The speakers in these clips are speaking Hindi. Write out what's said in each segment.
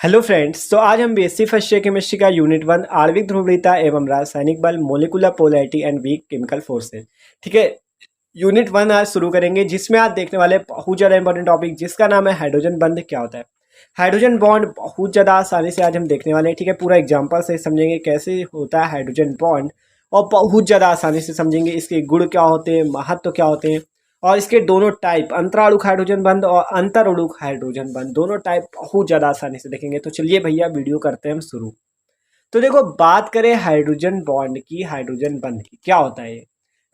हेलो फ्रेंड्स, तो आज हम बीएससी फर्स्ट ईयर केमिस्ट्री का यूनिट 1 आणविक ध्रुवीयता एवं रासायनिक बल molecular polarity and weak chemical forces, ठीक है। यूनिट 1 आज शुरू करेंगे, जिसमें आज देखने वाले बहुत ज़्यादा इंपॉर्टेंट टॉपिक जिसका नाम है हाइड्रोजन बंध क्या होता है। हाइड्रोजन बॉन्ड बहुत ज़्यादा आसानी से आज हम देखने वाले हैं, ठीक है। पूरा एग्जाम्पल से समझेंगे कैसे होता है हाइड्रोजन बॉन्ड और बहुत ज़्यादा आसानी से समझेंगे इसके गुण क्या होते हैं, महत्व क्या होते हैं और इसके दोनों टाइप अंतराणुक हाइड्रोजन बंध और अंतराणुक हाइड्रोजन बंध दोनों टाइप बहुत ज़्यादा आसानी से देखेंगे। तो चलिए भैया वीडियो करते हैं हम शुरू। तो देखो, बात करें हाइड्रोजन बॉन्ड की, हाइड्रोजन बंध की, क्या होता है ये।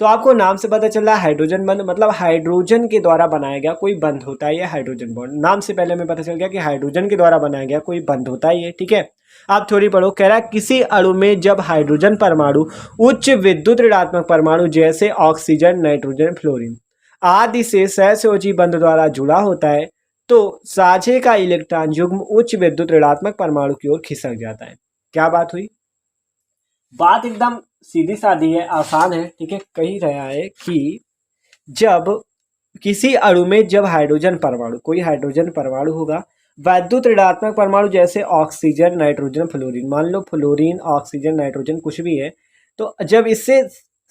तो आपको नाम से पता चल रहा है हाइड्रोजन बंध मतलब हाइड्रोजन के द्वारा बनाया गया कोई बंध होता है ये हाइड्रोजन बॉन्ड। नाम से पहले हमें पता चल गया कि हाइड्रोजन के द्वारा बनाया गया कोई बंध होता है ये, ठीक है। आप थोड़ी पढ़ो, कह रहा है किसी अणु में जब हाइड्रोजन परमाणु उच्च विद्युत ऋणात्मक परमाणु जैसे ऑक्सीजन, नाइट्रोजन, फ्लोरीन आदि से सहसंयोजी बंध द्वारा जुड़ा होता है तो साझे का इलेक्ट्रॉन युग्म उच्च विद्युत ऋणात्मक परमाणु की ओर खिसक जाता है। क्या बात हुई? बात एकदम सीधी सादी है, आसान है, ठीक है। कही रहा है कि जब किसी अणु में जब हाइड्रोजन परमाणु, कोई हाइड्रोजन परमाणु होगा, वैद्युत ऋणात्मक परमाणु जैसे ऑक्सीजन, नाइट्रोजन, फ्लोरीन, मान लो फ्लोरीन, ऑक्सीजन, नाइट्रोजन कुछ भी है, तो जब इससे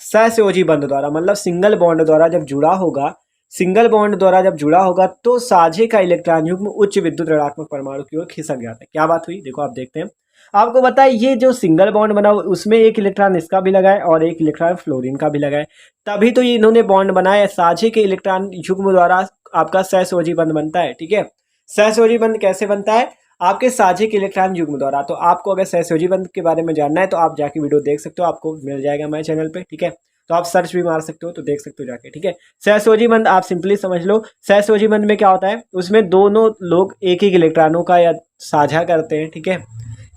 सहसंयोजी बंध द्वारा मतलब सिंगल बॉन्ड द्वारा जब जुड़ा होगा, सिंगल बॉन्ड द्वारा जब जुड़ा होगा तो साझे का इलेक्ट्रॉन युग्म उच्च विद्युत ऋणात्मक परमाणु की ओर खिसक जाता है। क्या बात हुई? देखो आप देखते हैं, आपको बताए ये जो सिंगल बॉन्ड बना उसमें एक इलेक्ट्रॉन इसका भी लगा है और एक इलेक्ट्रॉन फ्लोरीन का भी लगा है, तभी तो ये इन्होंने बॉन्ड बनाया है। साझे के इलेक्ट्रॉन युग्म द्वारा आपका सहसंयोजी बंध बनता है, ठीक है। सहसंयोजी बंध कैसे बनता है? आपके साझे के इलेक्ट्रॉन युग्म द्वारा। तो आपको अगर सहसंयोजी बंध के बारे में जानना है तो आप जाके वीडियो देख सकते हो, आपको मिल जाएगा हमारे चैनल पे, ठीक है। तो आप सर्च भी मार सकते हो, तो देख सकते हो जाके, ठीक है। सहसंयोजी बंध आप सिंपली समझ लो, सहसंयोजी बंध में क्या होता है, उसमें दोनों लोग एक ही इलेक्ट्रॉनों का या साझा करते हैं, ठीक है।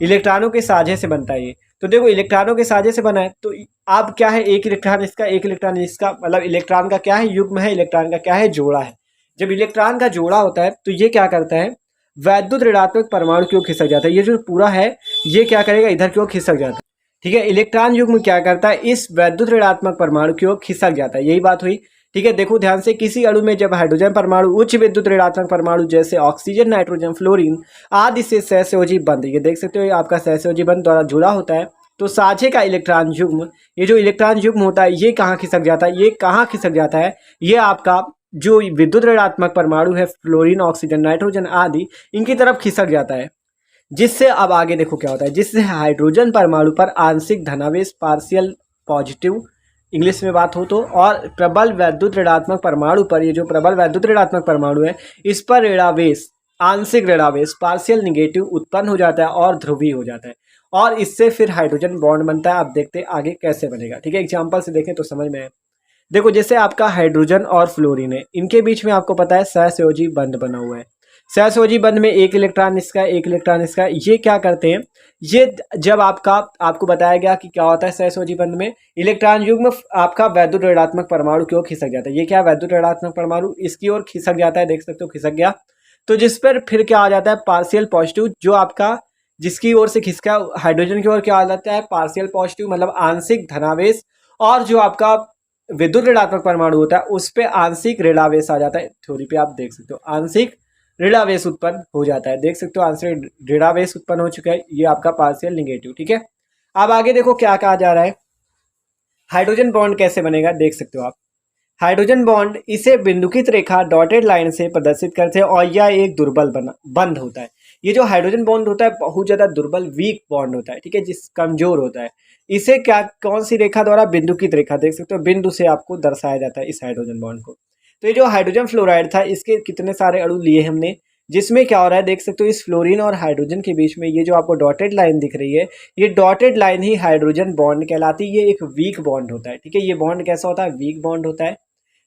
इलेक्ट्रॉनों के साझे से बनता है ये। तो देखो, इलेक्ट्रॉनों के साझे से बना है तो अब क्या है, एक इलेक्ट्रॉन इसका, एक इलेक्ट्रॉन इसका, मतलब इलेक्ट्रॉन का क्या है, युग्म है, इलेक्ट्रॉन का क्या है, जोड़ा है। जब इलेक्ट्रॉन का जोड़ा होता है तो ये क्या करता है, वैद्युत ऋणात्मक परमाणु की ओर खिसक जाता है। ये जो पूरा है ये क्या करेगा, इधर की ओर खिसक जाता है, ठीक है। इलेक्ट्रॉन युग्म क्या करता है, इस वैद्युत ऋणात्मक परमाणु की ओर खिसक जाता है। यही बात हुई, ठीक है। देखो ध्यान से, किसी अणु में जब हाइड्रोजन परमाणु उच्च विद्युत ऋणात्मक परमाणु जैसे ऑक्सीजन, नाइट्रोजन, फ्लोरीन आदि से सहसंयोजी बंध, ये देख सकते हो आपका सहसंयोजी बंध द्वारा जुड़ा होता है तो साझे का इलेक्ट्रॉन युग्म, ये जो इलेक्ट्रॉन युग्म होता है ये कहाँ खिसक जाता है, ये कहाँ खिसक जाता है, ये आपका जो विद्युत ऋणात्मक परमाणु है फ्लोरीन, ऑक्सीजन, नाइट्रोजन आदि, इनकी तरफ खिसक जाता है। जिससे अब आगे देखो क्या होता है, जिससे हाइड्रोजन परमाणु पर आंशिक धनावेश, पार्शियल पॉजिटिव इंग्लिश में बात हो तो, और प्रबल वैद्युत ऋणात्मक परमाणु पर, ये जो प्रबल वैद्युत ऋणात्मक परमाणु है इस पर ऋणावेश, आंशिक ऋणावेश, पार्शियल निगेटिव उत्पन्न हो जाता है और ध्रुवीय हो जाता है और इससे फिर हाइड्रोजन बॉन्ड बनता है। अब देखते हैं आगे कैसे बनेगा, ठीक है। एग्जाम्पल से देखें तो समझ में आए। देखो, जैसे आपका हाइड्रोजन और फ्लोरीन है, इनके बीच में आपको पता है सहसंयोजी बंध बना हुआ है। सहसंयोजी बंध में एक इलेक्ट्रॉन इसका, एक इलेक्ट्रॉन इसका, ये क्या करते हैं, ये जब आपको बताया गया कि क्या होता है सहसंयोजी बंध में, इलेक्ट्रॉन युग्म आपका वैद्युत ऋणात्मक परमाणु की ओर खिसक जाता है। ये क्या, वैद्युत ऋणात्मक परमाणु इसकी ओर खिसक जाता है, देख सकते हो खिसक गया। तो जिस पर फिर क्या आ जाता है, पार्शियल पॉजिटिव, जो आपका जिसकी ओर से खिसका हाइड्रोजन की ओर क्या आ जाता है, पार्शियल पॉजिटिव मतलब आंशिक धनावेश, और जो आपका विद्युत ऋणात्मक परमाणु होता है उस पे आंशिक ऋणावेश आ जाता है। थ्योरी पे आप देख सकते हो आंशिक ऋणावेश उत्पन्न हो जाता है, देख सकते हो आंशिक ऋणावेश उत्पन्न हो चुका है, ये आपका पार्शियल निगेटिव, ठीक है। अब आगे देखो क्या कहा जा रहा है, हाइड्रोजन बॉन्ड कैसे बनेगा, देख सकते हो आप। हाइड्रोजन बॉन्ड इसे बिंदुकित रेखा डॉटेड लाइन से प्रदर्शित करते हैं और यह एक दुर्बल बंध होता है। ये जो हाइड्रोजन बॉन्ड होता है बहुत ज्यादा दुर्बल, वीक बॉन्ड होता है, ठीक है, जिस कमजोर होता है। इसे क्या, कौन सी रेखा द्वारा, बिंदुकित रेखा, देख सकते हो बिंदु से आपको दर्शाया जाता है इस हाइड्रोजन बॉन्ड को। तो ये जो हाइड्रोजन फ्लोराइड था इसके कितने सारे अणु लिए हमने, जिसमें क्या हो रहा है देख सकते हो, इस फ्लोरीन और हाइड्रोजन के बीच में ये जो आपको डॉटेड लाइन दिख रही है, ये डॉटेड लाइन ही हाइड्रोजन बॉन्ड कहलाती है। ये एक वीक बॉन्ड होता है, ठीक है। ये बॉन्ड कैसा होता है, वीक बॉन्ड होता है,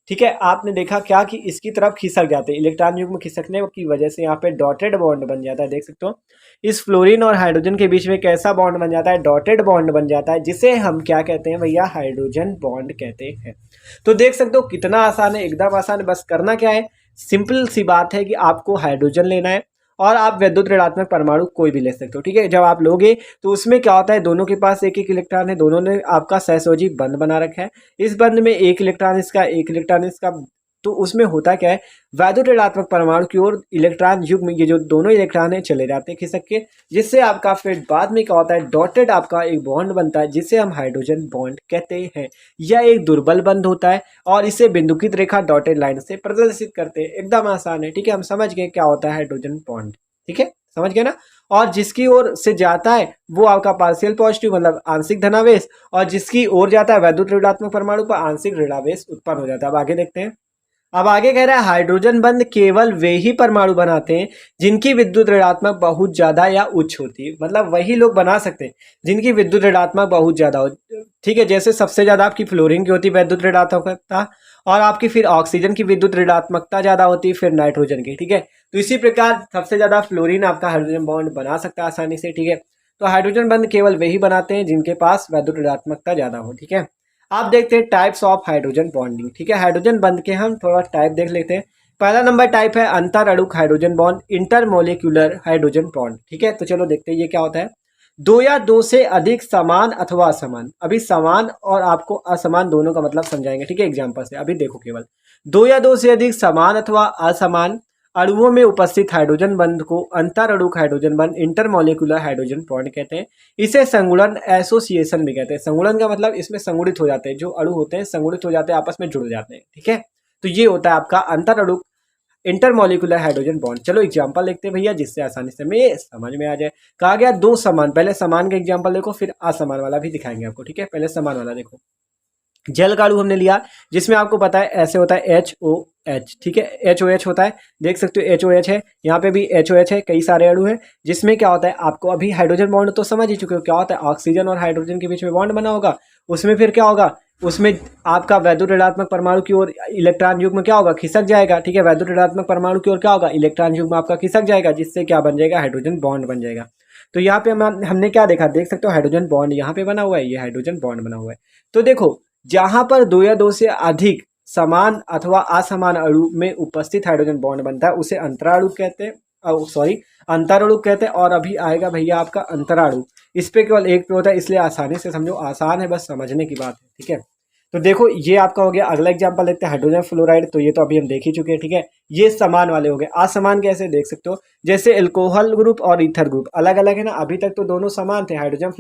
ठीक है। आपने देखा क्या कि इसकी तरफ खिसक जाते हैं, इलेक्ट्रॉन युग्म खिसकने की वजह से यहाँ पे डॉटेड बॉन्ड बन जाता है, देख सकते हो। इस फ्लोरीन और हाइड्रोजन के बीच में कैसा बॉन्ड बन जाता है, डॉटेड बॉन्ड बन जाता है, जिसे हम क्या कहते हैं भैया, हाइड्रोजन बॉन्ड कहते हैं। तो देख सकते हो कितना आसान है, एकदम आसान है। बस करना क्या है, सिंपल सी बात है कि आपको हाइड्रोजन लेना है और आप वैद्युत ऋणात्मक परमाणु कोई भी ले सकते हो, ठीक है। जब आप लोगे तो उसमें क्या होता है, दोनों के पास एक एक इलेक्ट्रॉन है, दोनों ने आपका सहसंयोजी बंध बना रखा है। इस बंध में एक इलेक्ट्रॉन इसका, एक इलेक्ट्रॉन इसका, तो उसमें होता क्या है, वैद्युत ऋणात्मक परमाणु की ओर इलेक्ट्रॉन युग्म ये जो दोनों इलेक्ट्रॉन है चले जाते हैं खिसक के, जिससे आपका फिर बाद में क्या होता है, डॉटेड आपका एक बॉन्ड बनता है जिसे हम हाइड्रोजन बॉन्ड कहते हैं। यह एक दुर्बल बंध होता है और इसे बिंदुकित रेखा डॉटेड लाइन से प्रदर्शित करते हैं। एकदम आसान है, ठीक है, हम समझ गए क्या होता है हाइड्रोजन बॉन्ड, ठीक है, समझ गए ना। और जिसकी ओर से जाता है वो आपका पार्शियल पॉजिटिव मतलब आंशिक धनावेश, और जिसकी ओर जाता है वैद्युत ऋणात्मक परमाणु पर आंशिक ऋणावेश उत्पन्न हो जाता है। अब आगे देखते हैं। अब आगे कह रहा है हाइड्रोजन बंध केवल वे ही परमाणु बनाते हैं जिनकी विद्युत ऋणात्मक बहुत ज्यादा या उच्च होती है, मतलब वही लोग बना सकते हैं जिनकी विद्युत ऋणात्मक बहुत ज्यादा हो, ठीक है। जैसे सबसे ज्यादा आपकी फ्लोरीन की होती है विद्युत ऋणात्मकता, और आपकी फिर ऑक्सीजन की विद्युत ऋणात्मकता ज्यादा होती है, फिर नाइट्रोजन की, ठीक है। तो इसी प्रकार सबसे ज्यादा फ्लोरीन आपका हाइड्रोजन बॉन्ड बना सकता है आसानी से, ठीक है। तो हाइड्रोजन बंध केवल वही बनाते हैं जिनके पास विद्युत ऋणात्मकता ज्यादा हो, ठीक है। आप देखते हैं टाइप्स ऑफ हाइड्रोजन बॉन्डिंग, ठीक है। हाइड्रोजन बंध के हम थोड़ा टाइप देख लेते हैं। पहला नंबर टाइप है अंतर अणुक hydrogen bond, intermolecular hydrogen bond, ठीक है। तो चलो देखते हैं ये क्या होता है। दो या दो से अधिक समान अथवा असमान, अभी समान और आपको असमान दोनों का मतलब समझाएंगे, ठीक है, एग्जाम्पल से। अभी देखो, केवल दो या दो से अधिक समान अथवा असमान अणुओं में उपस्थित हाइड्रोजन बंध को अंतर अणुक हाइड्रोजन बंध, इंटरमोलिकुलर हाइड्रोजन बॉन्ड कहते हैं। इसे संगुणन एसोसिएशन भी कहते हैं। संगुणन का मतलब इसमें संगुणित हो जाते हैं, जो अणु होते हैं संगुणित हो जाते हैं, आपस में जुड़ जाते हैं, ठीक है। तो ये होता है आपका अंतर अणुक इंटरमोलिकुलर हाइड्रोजन बॉन्ड। चलो एग्जांपल देखते हैं भैया, जिससे आसानी से में समझ में आ जाए। कहा गया दो समान, पहले समान का एग्जांपल देखो, फिर असमान वाला भी दिखाएंगे आपको, ठीक है। पहले समान वाला देखो। जल का अणु हमने लिया जिसमें आपको पता है ऐसे होता है HOH, ठीक है, HOH होता है, देख सकते हो HOH है, यहाँ पे भी HOH है, कई सारे अणु हैं जिसमें क्या होता है, आपको अभी हाइड्रोजन बॉन्ड तो समझ ही चुके हो क्या होता है, ऑक्सीजन और हाइड्रोजन के बीच में बॉन्ड बना होगा, उसमें फिर क्या होगा, उसमें आपका वैद्युत ऋणात्मक परमाणु की ओर इलेक्ट्रॉन युग्म क्या होगा, खिसक जाएगा, ठीक है। वैद्युत ऋणात्मक परमाणु की ओर क्या होगा, इलेक्ट्रॉन युग्म आपका खिसक जाएगा, जिससे क्या बन जाएगा, हाइड्रोजन बॉन्ड बन जाएगा। तो यहाँ पे हमने क्या देखा, देख सकते हो हाइड्रोजन बॉन्ड यहाँ पे बना हुआ है, ये हाइड्रोजन बॉन्ड बना हुआ है। तो देखो जहां पर दो या दो से अधिक समान अथवा असमान अणु में उपस्थित हाइड्रोजन बॉन्ड बनता है उसे अंतराणु कहते हैं, सॉरी अंतराणु कहते हैं। और अभी आएगा भैया आपका अंतराणु, इस पे केवल एक पे होता है, इसलिए आसानी से समझो, आसान है, बस समझने की बात है, ठीक है। तो देखो ये आपका हो गया। अगला एग्जांपल देखते हैं हाइड्रोजन फ्लोराइड, तो ये तो अभी हम देख ही चुके हैं, ठीक है। ये समान वाले हो गए। असमान कैसे देख सकते हो, जैसे एल्कोहल ग्रुप और ईथर ग्रुप अलग अलग है ना, अभी तक तो दोनों समान थे, हाइड्रोजन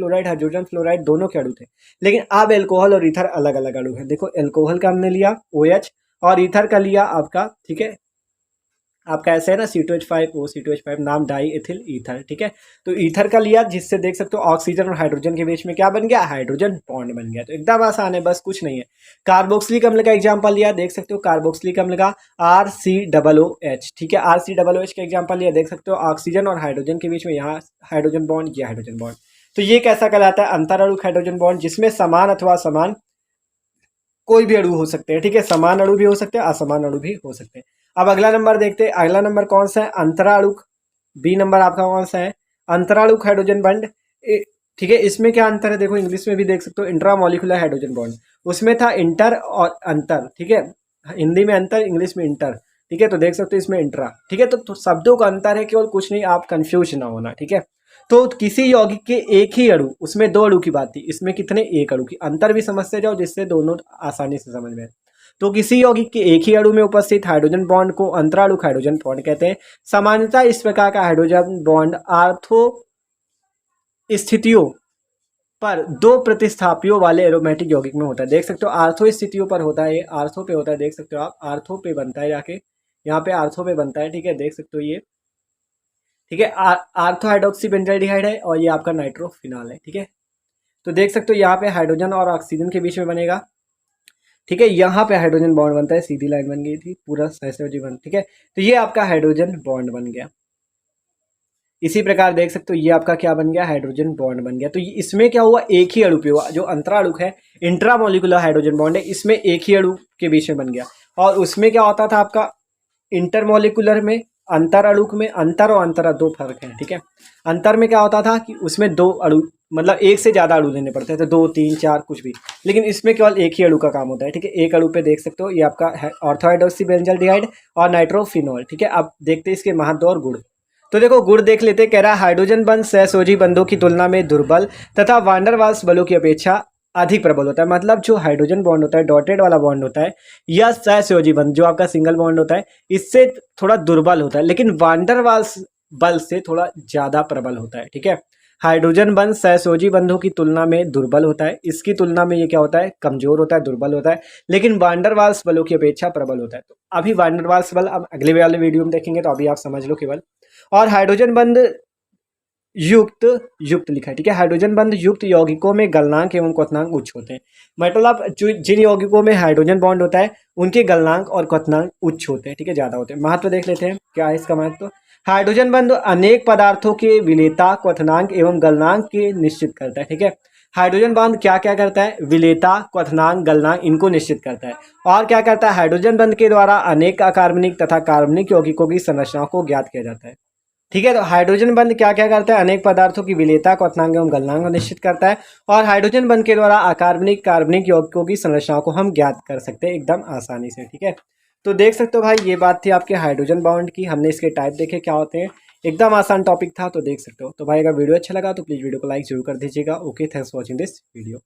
फ्लोराइड दोनों के अणु थे, लेकिन अब एल्कोहल और ईथर अलग अलग अणु है। देखो एल्कोहल का हमने लिया OH और ईथर का लिया आपका, ठीक है, आपका ऐसे है ना C2H5O C2H5 नाम डाई एथिल ईथर, ठीक है। तो ईथर का लिया जिससे देख सकते हो ऑक्सीजन और हाइड्रोजन के बीच में क्या बन गया, हाइड्रोजन बॉन्ड बन गया। तो एकदम आसान है, बस कुछ नहीं है। कार्बोक्सिलिक अम्ल का एग्जांपल लिया, देख सकते हो कार्बोक्सिलिक अम्ल का RCOOH, ठीक है, RCOOH का एग्जांपल लिया, देख सकते हो ऑक्सीजन और हाइड्रोजन के बीच में यहाँ हाइड्रोजन बॉन्ड, ये हाइड्रोजन बॉन्ड। तो ये कैसा कहलाता है, अंतराणुक हाइड्रोजन बॉन्ड, जिसमें समान अथवा असमान कोई भी अणु हो सकते हैं, ठीक है, समान अणु भी हो सकते हैं, असमान अणु भी हो सकते हैं। अब अगला नंबर देखते हैं, अगला नंबर कौन सा है, अंतराणुक, B नंबर आपका कौन सा है, अंतराणुक हाइड्रोजन बॉन्ड, ठीक है। इसमें क्या अंतर है, देखो इंग्लिश में भी देख सकते हो इंट्रामोलिकुलर हाइड्रोजन बॉन्ड, उसमें था इंटर और अंतर, ठीक है, हिंदी में अंतर, इंग्लिश में इंटर, ठीक है। तो देख सकते हो इसमें इंट्रा, ठीक है। तो शब्दों का अंतर है केवल, कुछ नहीं, आप कंफ्यूज ना होना, ठीक है। तो किसी यौगिक के एक ही अणु, उसमें दो अणु की बात थी, इसमें कितने, एक अणु की, अंतर भी समझते जाओ जिससे दोनों आसानी से समझ में आए। तो किसी यौगिक के एक ही अणु में उपस्थित हाइड्रोजन बॉन्ड को अंतराणुक हाइड्रोजन बॉन्ड कहते हैं। सामान्यतः इस प्रकार का हाइड्रोजन बॉन्ड आर्थो स्थितियों पर दो प्रतिस्थापियों वाले एरोमेटिक यौगिक में होता है। देख सकते हो आर्थो स्थितियों पर होता है, ये आर्थो पे होता है, देख सकते हो आप आर्थो पे बनता है, जाके यहाँ पे आर्थो पे बनता है, ठीक है, देख सकते हो ये, ठीक है, आर्थो हाइड्रोक्सी बेंजाल्डिहाइड है और ये आपका नाइट्रोफिनॉल है, ठीक है। तो देख सकते हो यहाँ पे हाइड्रोजन और ऑक्सीजन के बीच में बनेगा, ठीक है, यहाँ पे हाइड्रोजन बॉन्ड बनता है, सीधी लाइन बन गई थी, पूरा सहसयोजी बन, ठीक है। तो ये आपका हाइड्रोजन बॉन्ड बन गया। इसी प्रकार देख सकते हो ये आपका क्या बन गया, हाइड्रोजन बॉन्ड बन गया। तो इसमें क्या हुआ, एक ही अणु पे हुआ, जो अंतराणुक है इंट्रामोलिकुलर हाइड्रोजन बॉन्ड है, इसमें एक ही अणु के बीच में बन गया। और उसमें क्या होता था आपका इंटरमोलिकुलर में, अंतर अणुक में, अंतर और अंतरा दो फर्क है, ठीक है। अंतर में क्या होता था कि उसमें दो अणु, मतलब एक से ज्यादा अणु लेने पड़ते थे, 2 3 4 कुछ भी, लेकिन इसमें केवल एक ही अणु का काम होता है, ठीक है। एक अणु पे देख सकते हो ये आपका ऑर्थो हाइड्रोक्सी बेंजाल्डिहाइड और नाइट्रोफिनॉल, ठीक है। अब देखते हैं इसके महत्व और गुण। तो देखो गुण देख लेते, कह रहा है हाइड्रोजन बंध सहसोजी बंधों की तुलना में दुर्बल तथा वांडर वाल्स बलों की अपेक्षा अधिक प्रबल होता है। मतलब जो हाइड्रोजन बॉन्ड होता है, डॉटेड वाला बॉन्ड होता है, या सहसंयोजी बंध जो आपका सिंगल बॉन्ड होता है, इससे थोड़ा दुर्बल होता है, लेकिन वान डर वाल्स बल से थोड़ा ज्यादा प्रबल होता है। ठीक है, हाइड्रोजन बंध सहसंयोजी बंधों की तुलना में दुर्बल होता है, इसकी तुलना में ये क्या होता है, कमजोर होता है, दुर्बल होता है, लेकिन वान डर वाल्स बलों की अपेक्षा प्रबल होता है। तो अभी वान डर वाल्स बल अब अगले वाले वीडियो में देखेंगे, तो अभी आप समझ लो केवल। और हाइड्रोजन बंध युक्त युक्त लिखा है। ठीक है, हाइड्रोजन बंध युक्त यौगिकों में गलनांक एवं क्वथनांक उच्च होते हैं। मतलब जो जिन यौगिकों में हाइड्रोजन बॉन्ड होता है उनके गलनांक और क्वथनांक उच्च होते हैं। ठीक है, ज्यादा होते हैं। महत्व देख लेते हैं, क्या है इसका महत्व। हाइड्रोजन बंध अनेक पदार्थों के विलेयता, क्वथनांक एवं गलनांक के निश्चित करता है। ठीक है, हाइड्रोजन बंध क्या क्या करता है, विलेयता, क्वथनांक, गलनांक, इनको निश्चित करता है। और क्या करता है, हाइड्रोजन बंध के द्वारा अनेक अकार्बनिक तथा कार्बनिक यौगिकों की संरचनाओं को ज्ञात किया जाता है। ठीक है, तो हाइड्रोजन बंध क्या क्या करता है, अनेक पदार्थों की विलेयता, क्वथनांक एवं गलनांक को निश्चित करता है। और हाइड्रोजन बंध के द्वारा अकार्बनिक कार्बनिक यौगिकों की संरचनाओं को हम ज्ञात कर सकते हैं एकदम आसानी से। ठीक है, तो देख सकते हो भाई, ये बात थी आपके हाइड्रोजन बॉन्ड की। हमने इसके टाइप देखे क्या होते हैं, एकदम आसान टॉपिक था, तो देख सकते हो। तो भाई अगर वीडियो अच्छा लगा तो प्लीज वीडियो को लाइक जरूर कर दीजिएगा। Okay, thanks for watching this video.